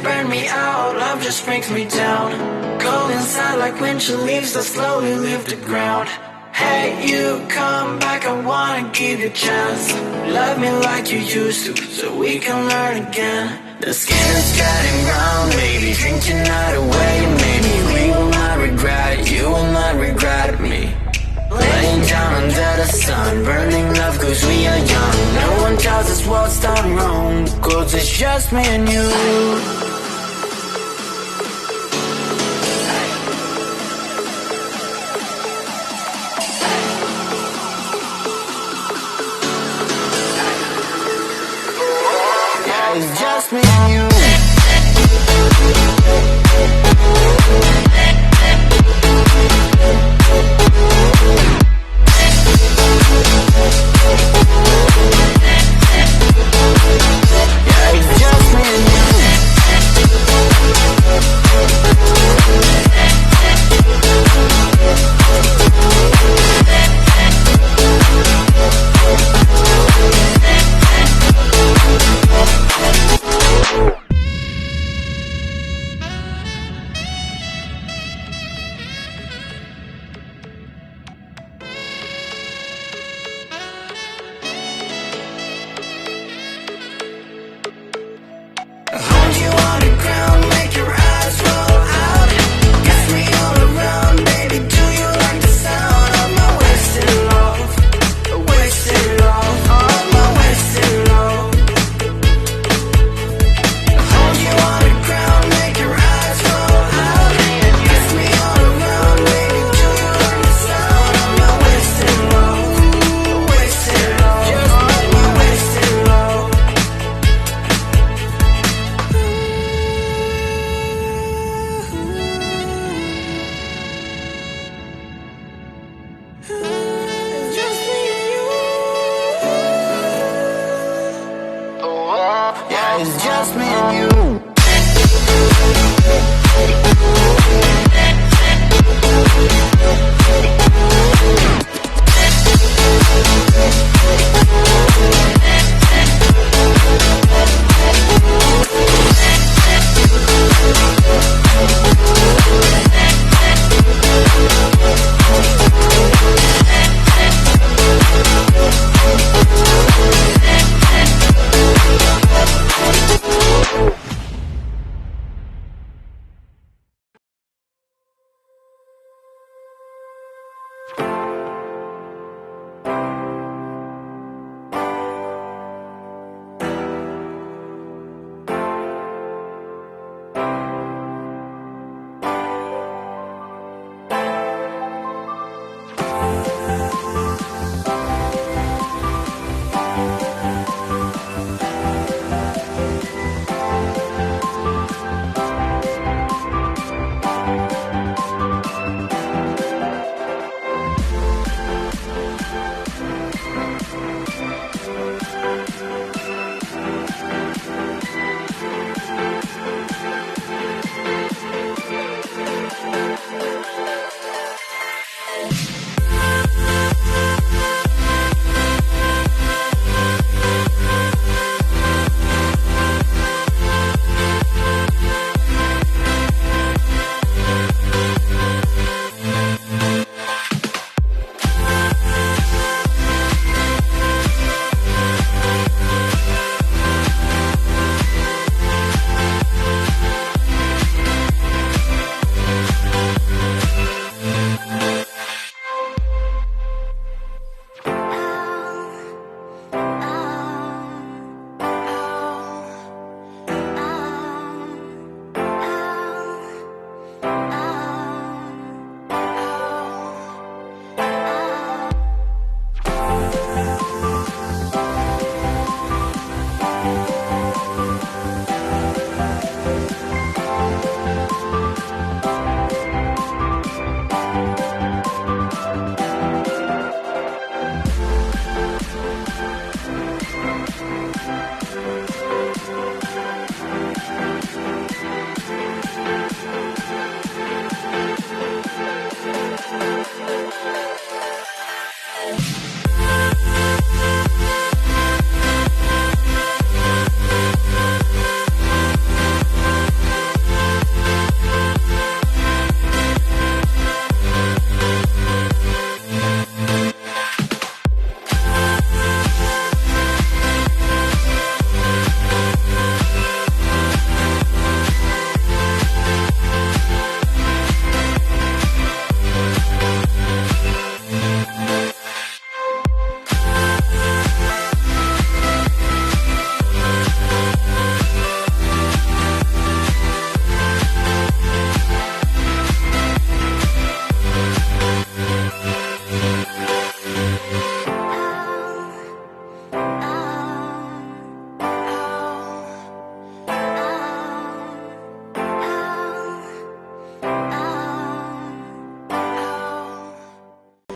burn me out, love just brings me down. Cold inside like winter leaves that slowly leave the ground. Hey, you come back, I wanna give you a chance. Love me like you used to, so we can learn again. The skin is getting brown, baby, drink your night away. Maybe we will not regret it, you will not regret me. Laying down under the sun, burning love cause we are young. No one tells us what's done wrong, cause it's just me and you. It's just me and you. Yeah, it's just me and you. Hold you on the ground, make your eyes roll out. Kiss me all around, baby, do you like the sound of my wasted love? Wasted love, of my wasted love. Hold you on the ground, make your eyes roll out. Kiss me all around, baby, do you like the sound of my wasted love? Wasted love, just my wasted love. It's just me and you. Yeah, it's just me